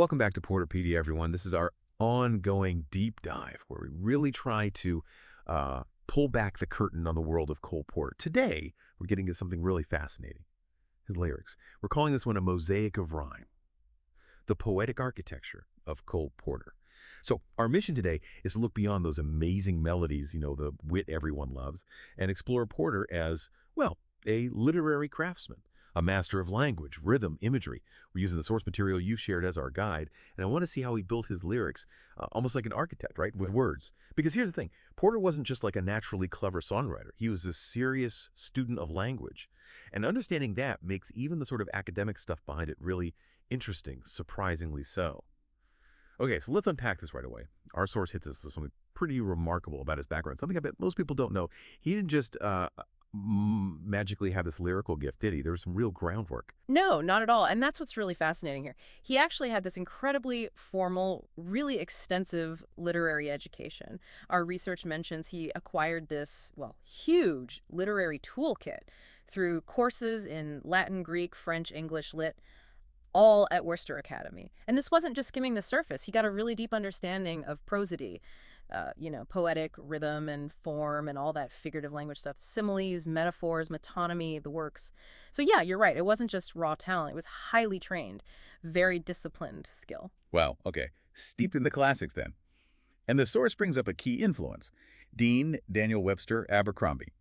Welcome back to Porter-Pedia, everyone. This is our ongoing deep dive where we really try to pull back the curtain on the world of Cole Porter. Today, we're getting to something really fascinating, his lyrics. We're calling this one a mosaic of rhyme, the poetic architecture of Cole Porter. So our mission today is to look beyond those amazing melodies, the wit everyone loves, and explore Porter as, well, a literary craftsman, a master of language, rhythm, imagery. We're using the source material you shared as our guide, and I want to see how he built his lyrics, almost like an architect, right, with words. Because here's the thing, Porter wasn't just like a naturally clever songwriter. He was a serious student of language. And understanding that makes even the sort of academic stuff behind it really interesting, surprisingly so. Okay, so let's unpack this right away. Our source hits us with something pretty remarkable about his background, something I bet most people don't know. He didn't just magically have this lyrical gift, did he? There was some real groundwork. No, not at all. And that's what's really fascinating here. He actually had this incredibly formal, really extensive literary education. Our research mentions he acquired this, well, huge literary toolkit through courses in Latin, Greek, French, English, Lit, all at Worcester Academy. And this wasn't just skimming the surface. He got a really deep understanding of prosody, poetic, rhythm and form and all that figurative language stuff, similes, metaphors, metonymy, the works. So yeah, you're right. It wasn't just raw talent. It was highly trained, very disciplined skill. Wow, okay. Steeped in the classics then. And the source brings up a key influence, Dean Daniel Webster Abercrombie.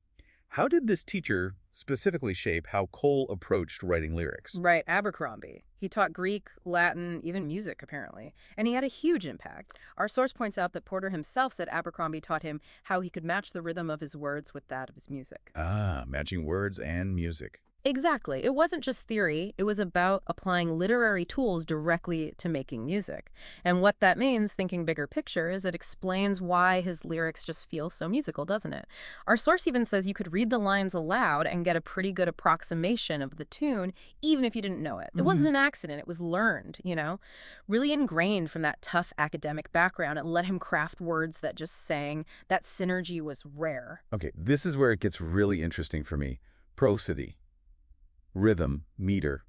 How did this teacher specifically shape how Cole approached writing lyrics? Right, Abercrombie. He taught Greek, Latin, even music, apparently. And he had a huge impact. Our source points out that Porter himself said Abercrombie taught him how he could match the rhythm of his words with that of his music. Ah, matching words and music. Exactly. It wasn't just theory. It was about applying literary tools directly to making music. And what that means, thinking bigger picture, is it explains why his lyrics just feel so musical, doesn't it? Our source even says you could read the lines aloud and get a pretty good approximation of the tune, even if you didn't know it. It wasn't an accident. It was learned, really ingrained from that tough academic background. It let him craft words that just sang. That synergy was rare. Okay, this is where it gets really interesting for me. Prosody. Rhythm, meter.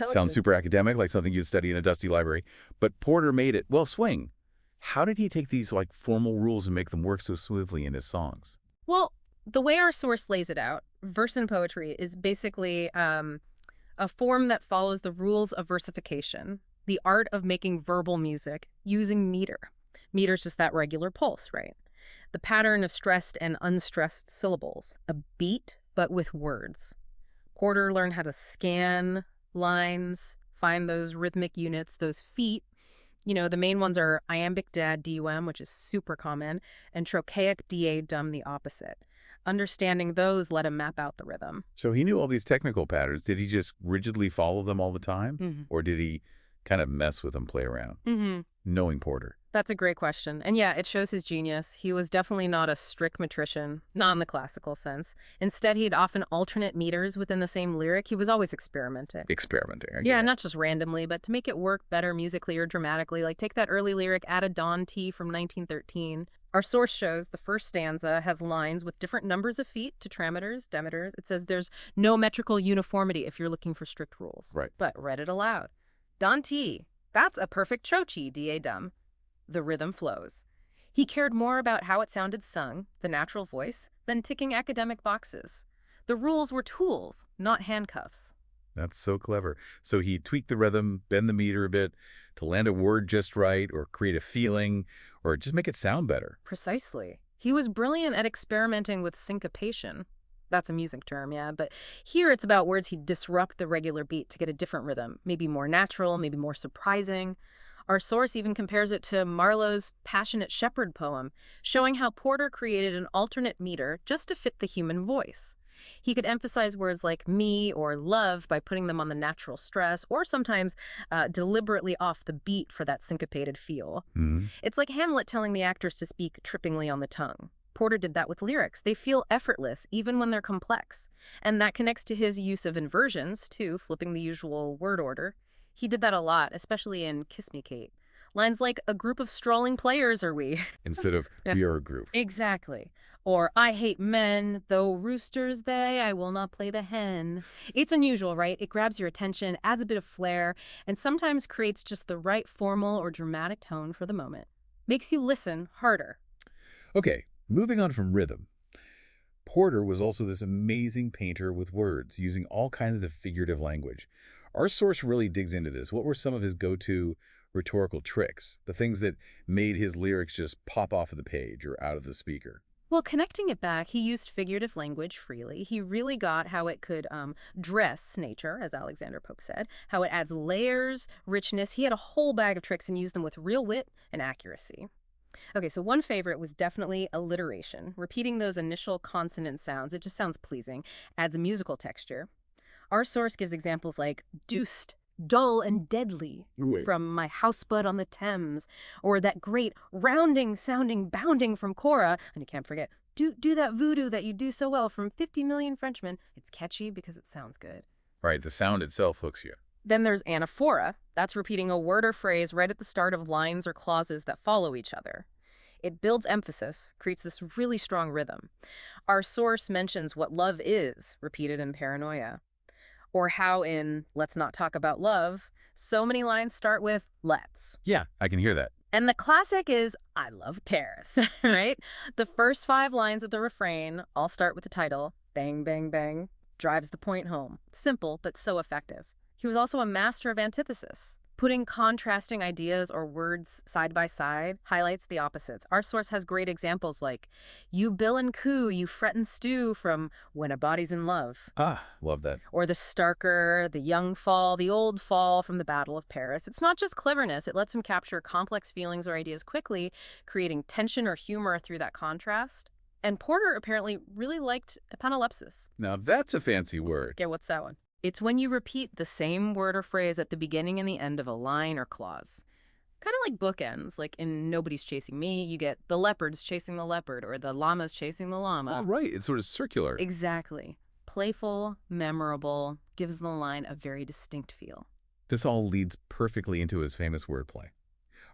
Sounds super academic, like something you'd study in a dusty library. But Porter made it, well, swing. How did he take these formal rules and make them work so smoothly in his songs? Well, the way our source lays it out, verse and poetry is basically a form that follows the rules of versification, the art of making verbal music using meter. Meter's just that regular pulse, right? The pattern of stressed and unstressed syllables, a beat, but with words. Porter learned how to scan lines, find those rhythmic units, those feet. The main ones are iambic dad, DUM, which is super common, and trochaic DA dum, the opposite. Understanding those let him map out the rhythm. So he knew all these technical patterns. Did he just rigidly follow them all the time? Or did he kind of mess with them, play around? Knowing Porter. That's a great question. And yeah, it shows his genius. He was definitely not a strict metrician, not in the classical sense. Instead, he'd often alternate meters within the same lyric. He was always experimenting. Yeah, not just randomly, but to make it work better musically or dramatically. Like take that early lyric, At a Dawn Tea from 1913. Our source shows the first stanza has lines with different numbers of feet, tetrameters, demeters. It says there's no metrical uniformity if you're looking for strict rules. Right. But read it aloud. Dawn Tea. That's a perfect trochee, DA dum. The rhythm flows. He cared more about how it sounded sung, the natural voice, than ticking academic boxes. The rules were tools, not handcuffs. That's so clever. So he tweaked the rhythm, bend the meter a bit to land a word just right or create a feeling or just make it sound better. Precisely. He was brilliant at experimenting with syncopation. That's a music term, yeah, but here it's about words he'd disrupt the regular beat to get a different rhythm, maybe more natural, maybe more surprising. Our source even compares it to Marlowe's Passionate Shepherd poem, showing how Porter created an alternate meter just to fit the human voice. He could emphasize words like me or love by putting them on the natural stress, or sometimes deliberately off the beat for that syncopated feel. It's like Hamlet telling the actors to speak trippingly on the tongue. Porter did that with lyrics. They feel effortless, even when they're complex. And that connects to his use of inversions, too, flipping the usual word order. He did that a lot, especially in Kiss Me, Kate. Lines like, a group of strolling players are we. Instead of, we are a group. Exactly. Or, I hate men, though roosters they, I will not play the hen. It's unusual, right? It grabs your attention, adds a bit of flair, and sometimes creates just the right formal or dramatic tone for the moment. Makes you listen harder. Okay, moving on from rhythm. Porter was also this amazing painter with words, using all kinds of figurative language. Our source really digs into this. What were some of his go-to rhetorical tricks, the things that made his lyrics just pop off of the page or out of the speaker? Well, connecting it back, he used figurative language freely. He really got how it could dress nature, as Alexander Pope said, how it adds layers, richness. He had a whole bag of tricks and used them with real wit and accuracy. Okay, so one favorite was definitely alliteration. Repeating those initial consonant sounds, it just sounds pleasing, adds a musical texture. Our source gives examples like deuced, dull and deadly from My Housebud on the Thames, or that great rounding sounding bounding from Cora, and you can't forget, do that voodoo that you do so well from 50 Million Frenchmen. It's catchy because it sounds good. Right, the sound itself hooks you. Then there's anaphora. That's repeating a word or phrase right at the start of lines or clauses that follow each other. It builds emphasis, creates this really strong rhythm. Our source mentions what love is, repeated in Paranoia. Or how in Let's Not Talk About Love, so many lines start with let's. Yeah, I can hear that. And the classic is I love Paris, right? The first 5 lines of the refrain all start with the title, bang, bang, bang, drives the point home. Simple, but so effective. He was also a master of antithesis. Putting contrasting ideas or words side by side highlights the opposites. Our source has great examples like, you bill and coo, you fret and stew from When a Body's in Love. Ah, love that. Or the starker, the young fall, the old fall from the Battle of Paris. It's not just cleverness. It lets him capture complex feelings or ideas quickly, creating tension or humor through that contrast. And Porter apparently really liked epanelepsis. Now that's a fancy word. Yeah, what's that one? It's when you repeat the same word or phrase at the beginning and the end of a line or clause. Kind of like bookends, like in Nobody's Chasing Me, you get the leopard's chasing the leopard or the llama's chasing the llama. Oh, right, it's sort of circular. Exactly. Playful, memorable, gives the line a very distinct feel. This all leads perfectly into his famous wordplay.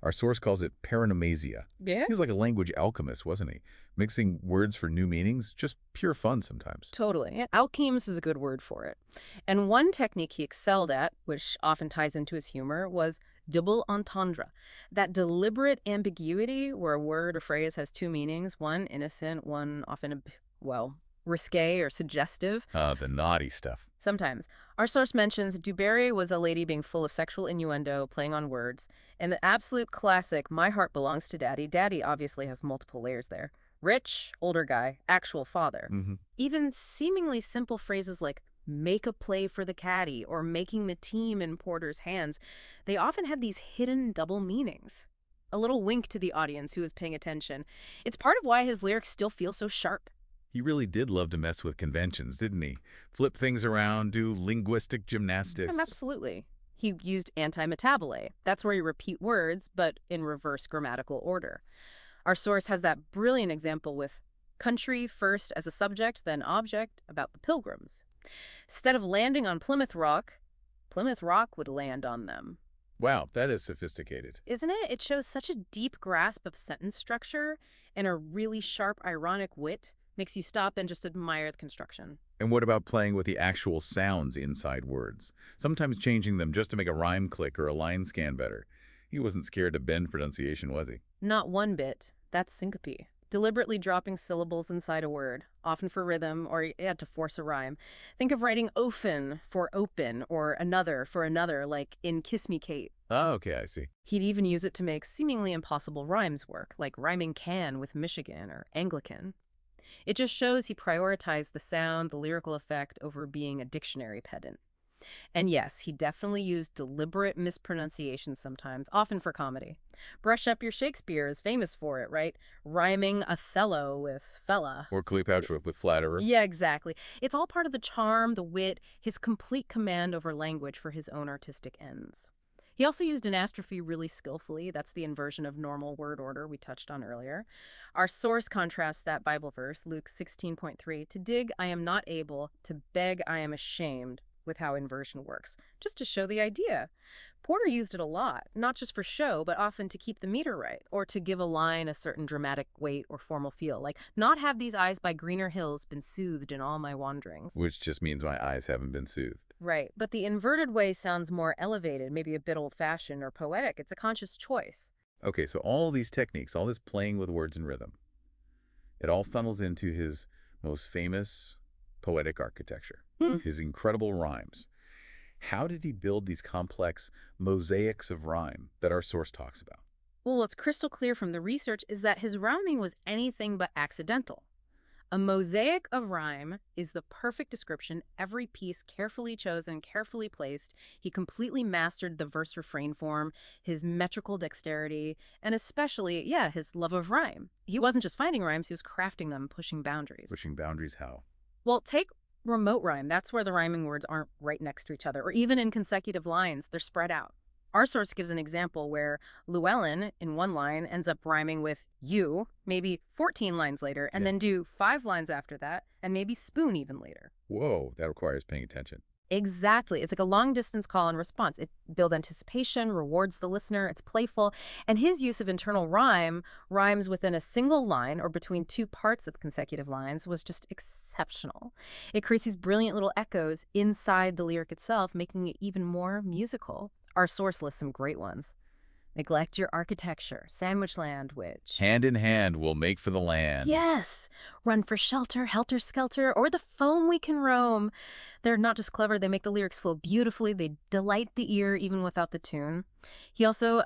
Our source calls it paranomasia. Yeah? He's like a language alchemist, wasn't he? Mixing words for new meanings, just pure fun sometimes. Totally. Yeah. Alchemes is a good word for it. And one technique he excelled at, which often ties into his humor, was double entendre. That deliberate ambiguity where a word or phrase has 2 meanings, one innocent, one often, risque or suggestive. The naughty stuff. Sometimes. Our source mentions Du Barry was a lady being full of sexual innuendo, playing on words, and the absolute classic, My Heart Belongs to Daddy. Daddy obviously has multiple layers there. Rich, older guy, actual father. Mm-hmm. Even seemingly simple phrases like make a play for the caddy or making the team in Porter's hands, they often had these hidden double meanings. A little wink to the audience who is paying attention. It's part of why his lyrics still feel so sharp. He really did love to mess with conventions, didn't he? Flip things around, do linguistic gymnastics. Absolutely. He used anti-metabole. That's where you repeat words, but in reverse grammatical order. Our source has that brilliant example with country first as a subject, then object, about the Pilgrims. Instead of landing on Plymouth Rock would land on them. Wow, that is sophisticated. Isn't it? It shows such a deep grasp of sentence structure and a really sharp, ironic wit. Makes you stop and just admire the construction. And what about playing with the actual sounds inside words? Sometimes changing them just to make a rhyme click or a line scan better. He wasn't scared to bend pronunciation, was he? Not one bit. That's syncope. Deliberately dropping syllables inside a word, often for rhythm or to force a rhyme. Think of writing ofen for open or another for another, like in Kiss Me Kate. Oh, okay, I see. He'd even use it to make seemingly impossible rhymes work, like rhyming can with Michigan or Anglican. It just shows he prioritized the sound, the lyrical effect, over being a dictionary pedant. And yes, he definitely used deliberate mispronunciations sometimes, often for comedy. Brush Up Your Shakespeare is famous for it, right? Rhyming Othello with fella. Or Cleopatra with flatterer. Yeah, exactly. It's all part of the charm, the wit, his complete command over language for his own artistic ends. He also used anastrophe really skillfully. That's the inversion of normal word order we touched on earlier. Our source contrasts that Bible verse, Luke 16:3, to dig I am not able, to beg I am ashamed. with how inversion works, just to show the idea. Porter used it a lot, not just for show, but often to keep the meter right, or to give a line a certain dramatic weight or formal feel, like, not have these eyes by greener hills been soothed in all my wanderings. Which just means my eyes haven't been soothed. Right, but the inverted way sounds more elevated, maybe a bit old-fashioned or poetic. It's a conscious choice. Okay, so all these techniques, all this playing with words and rhythm, it all funnels into his most famous poetic architecture, his incredible rhymes. How did he build these complex mosaics of rhyme that our source talks about? Well, what's crystal clear from the research is that his rhyming was anything but accidental. A mosaic of rhyme is the perfect description, every piece carefully chosen, carefully placed. He completely mastered the verse-refrain form, his metrical dexterity, and especially, his love of rhyme. He wasn't just finding rhymes, he was crafting them, pushing boundaries. Pushing boundaries how? Well, take remote rhyme. That's where the rhyming words aren't right next to each other, or even in consecutive lines, they're spread out. Our source gives an example where Llewellyn, in one line, ends up rhyming with you, maybe 14 lines later, and then do 5 lines after that, and maybe spoon even later. Whoa, that requires paying attention. Exactly. It's like a long-distance call and response. It builds anticipation, rewards the listener, it's playful, and his use of internal rhyme, rhymes within a single line or between 2 parts of consecutive lines, was just exceptional. It creates these brilliant little echoes inside the lyric itself, making it even more musical. Our source lists some great ones. Neglect your architecture, sandwich land, which... Hand in hand we'll make for the land. Yes! Run for shelter, helter-skelter, or the foam we can roam. They're not just clever, they make the lyrics flow beautifully, they delight the ear even without the tune. He also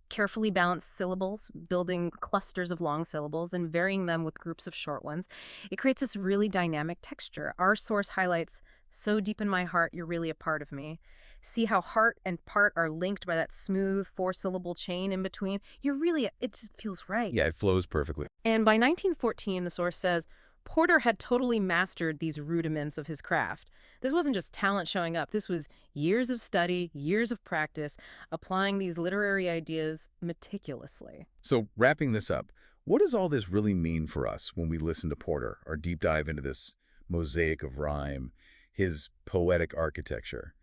carefully balanced syllables, building clusters of long syllables and varying them with groups of short ones. It creates this really dynamic texture. Our source highlights, so deep in my heart, you're really a part of me. See how heart and part are linked by that smooth 4-syllable chain in between? It just feels right. Yeah, it flows perfectly. And by 1914, the source says, Porter had totally mastered these rudiments of his craft. This wasn't just talent showing up. This was years of study, years of practice, applying these literary ideas meticulously. So wrapping this up, what does all this really mean for us when we listen to Porter, our deep dive into this mosaic of rhyme, his poetic architecture?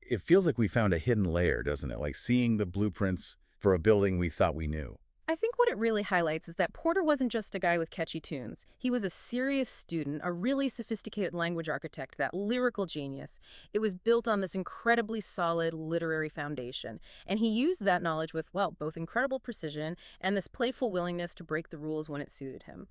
It feels like we found a hidden layer, doesn't it? Like seeing the blueprints for a building we thought we knew. I think what it really highlights is that Porter wasn't just a guy with catchy tunes. He was a serious student, a really sophisticated language architect, that lyrical genius. It was built on this incredibly solid literary foundation. And he used that knowledge with, well, both incredible precision and this playful willingness to break the rules when it suited him.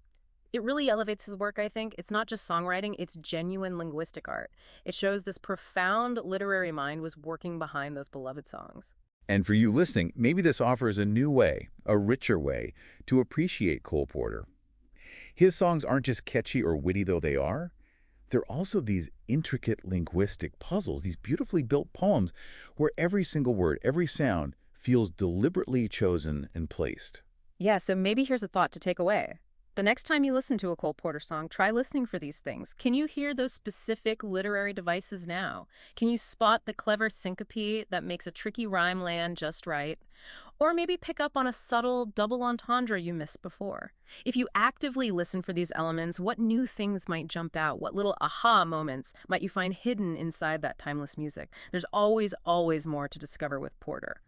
It really elevates his work, I think. It's not just songwriting, it's genuine linguistic art. It shows this profound literary mind was working behind those beloved songs. And for you listening, maybe this offers a new way, a richer way, to appreciate Cole Porter. His songs aren't just catchy or witty though they are. They're also these intricate linguistic puzzles, these beautifully built poems where every single word, every sound feels deliberately chosen and placed. Yeah, so maybe here's a thought to take away. The next time you listen to a Cole Porter song, try listening for these things. Can you hear those specific literary devices now? Can you spot the clever syncope that makes a tricky rhyme land just right? Or maybe pick up on a subtle double entendre you missed before. If you actively listen for these elements, what new things might jump out? What little aha moments might you find hidden inside that timeless music? There's always, always more to discover with Porter.